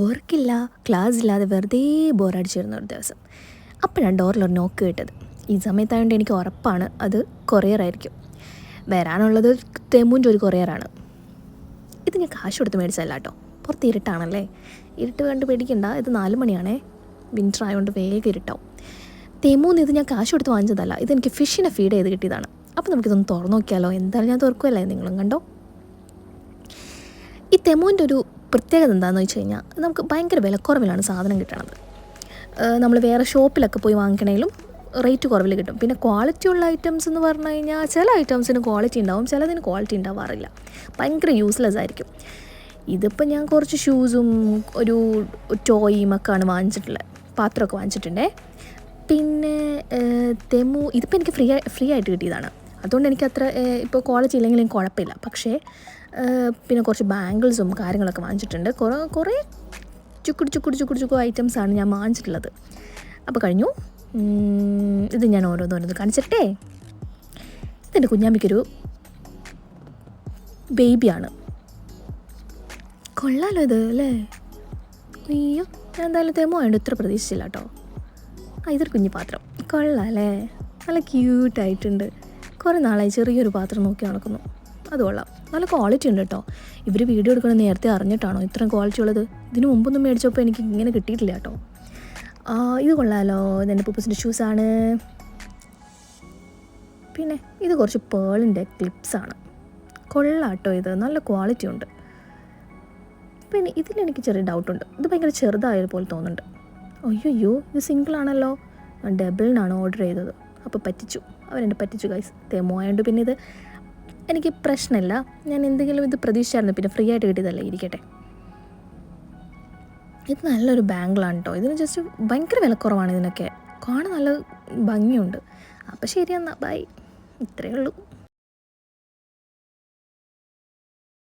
വർക്കില്ല, class ഇല്ലാതെ വെറുതെ ബോറടിച്ചിരുന്ന ഒരു ദിവസം. അപ്പോഴാണ് ഡോറിലൊരു നോക്ക് കേട്ടത്. ഈ സമയത്തായതുകൊണ്ട് എനിക്ക് ഉറപ്പാണ് അത് കൊറിയറായിരിക്കും. വരാനുള്ളത് തെമുൻ്റെ ഒരു കൊറിയറാണ്. ഇത് ഞാൻ കാശ് കൊടുത്ത് മേടിച്ചതല്ല കേട്ടോ. പുറത്ത് ഇരുട്ടാണല്ലേ, ഇരുട്ട് കണ്ട് പേടിക്കണ്ട. ഇത് 4 മണിയാണേ, വിൻ്റർ ആയതുകൊണ്ട് വേഗം ഇരുട്ടാവും. തെമൂന്ന് ഇത് ഞാൻ കാശ് കൊടുത്ത് വാങ്ങിച്ചതല്ല, ഇതെനിക്ക് ഫിഷിനെ ഫീഡ് ചെയ്ത് കിട്ടിയതാണ്. അപ്പോൾ നമുക്കിതൊന്ന് തുറന്നു നോക്കിയാലോ. എന്തായാലും ഞാൻ തുറക്കുമല്ലേ, നിങ്ങളും കണ്ടോ. ഈ തെമുവിൻ്റെ ഒരു പ്രത്യേകത എന്താണെന്ന് വെച്ച് കഴിഞ്ഞാൽ നമുക്ക് ഭയങ്കര വിലക്കുറവിലാണ് സാധനം കിട്ടണത്. നമ്മൾ വേറെ ഷോപ്പിലൊക്കെ പോയി വാങ്ങിക്കണേലും റേറ്റ് കുറവിൽ കിട്ടും. പിന്നെ ക്വാളിറ്റി ഉള്ള ഐറ്റംസ് എന്ന് പറഞ്ഞു കഴിഞ്ഞാൽ ചില ഐറ്റംസിന് ക്വാളിറ്റി ഉണ്ടാവും, ചിലതിന് ക്വാളിറ്റി ഉണ്ടാവാറില്ല, ഭയങ്കര യൂസ്ലെസ് ആയിരിക്കും. ഇതിപ്പോൾ ഞാൻ കുറച്ച് ഷൂസും ഒരു ടോയും ഒക്കെയാണ് വാങ്ങിച്ചിട്ടുള്ളത്, പാത്രമൊക്കെ വാങ്ങിച്ചിട്ടുണ്ടേ. പിന്നെ തെമു ഇതിപ്പോൾ എനിക്ക് ഫ്രീ ആയിട്ട് കിട്ടിയതാണ്. അതുകൊണ്ട് എനിക്ക് അത്ര ഇപ്പോൾ ക്വാളിറ്റി ഇല്ലെങ്കിലും കുഴപ്പമില്ല. പക്ഷേ പിന്നെ കുറച്ച് ബാംഗിൾസും കാര്യങ്ങളൊക്കെ വാങ്ങിച്ചിട്ടുണ്ട്. കുറേ ചുക്കുടു ഐറ്റംസാണ് ഞാൻ വാങ്ങിച്ചിട്ടുള്ളത്. അപ്പോൾ കഴിഞ്ഞു. ഇത് ഞാൻ ഓരോന്നോരോന്ന് കാണിച്ചിട്ടേ. ഇതെൻ്റെ കുഞ്ഞാമ്മിക്കൊരു ബേബിയാണ്. കൊള്ളാലോ ഇത് അല്ലേ. അയ്യോ, ഞാൻ എന്തായാലും തെമോ ആയതുകൊണ്ട് ഇത്ര പ്രതീക്ഷിച്ചില്ല കേട്ടോ. ഇതൊരു കുഞ്ഞു പാത്രം, കൊള്ളാം അല്ലേ, നല്ല ക്യൂട്ടായിട്ടുണ്ട്. കുറേ നാളായി ചെറിയൊരു പാത്രം നോക്കി നടക്കുന്നു. അത് കൊള്ളാം, നല്ല ക്വാളിറ്റി ഉണ്ട് കേട്ടോ. ഇവർ വീഡിയോ എടുക്കണം നേരത്തെ അറിഞ്ഞിട്ടാണോ ഇത്രയും ക്വാളിറ്റി ഉള്ളത്? ഇതിന് മുമ്പൊന്നും മേടിച്ചപ്പോൾ എനിക്ക് ഇങ്ങനെ കിട്ടിയിട്ടില്ല കേട്ടോ. ഇത് കൊള്ളാമല്ലോ, ഇതെൻ്റെ പൂപ്പസിൻ്റെ ഷൂസാണ്. പിന്നെ ഇത് കുറച്ച് പേളിൻ്റെ ക്ലിപ്സാണ്. കൊള്ളാം കേട്ടോ, ഇത് നല്ല ക്വാളിറ്റി ഉണ്ട്. പിന്നെ ഇതിലെനിക്ക് ചെറിയ ഡൗട്ടുണ്ട്, ഇത് ഭയങ്കര ചെറുതായത് പോലെ തോന്നുന്നുണ്ട്. അയ്യോ, ഇത് സിംഗിളാണല്ലോ, ഡബിളിനാണ് ഓർഡർ ചെയ്തത്. അപ്പോൾ പറ്റിച്ചു, അവരെന്നെ പറ്റിച്ചു ഗൈസ്. തെമോ ആയതുകൊണ്ട് പിന്നെ ഇത് എനിക്ക് പ്രശ്നമില്ല. ഞാൻ എന്തെങ്കിലും ഇത് പ്രതീക്ഷിച്ചായിരുന്നു, പിന്നെ ഫ്രീ ആയിട്ട് കിട്ടിയതല്ലേ, ഇരിക്കട്ടെ. ഇത് നല്ലൊരു ബാങ്കിളാണ് കേട്ടോ. ഇതിന് ജസ്റ്റ് ഭയങ്കര വിലക്കുറവാണ് ഇതിനൊക്കെ, കാണാൻ നല്ല ഭംഗിയുണ്ട്. അപ്പോൾ ശരി എന്നാൽ ബൈ, ഇത്രയേ ഉള്ളൂ.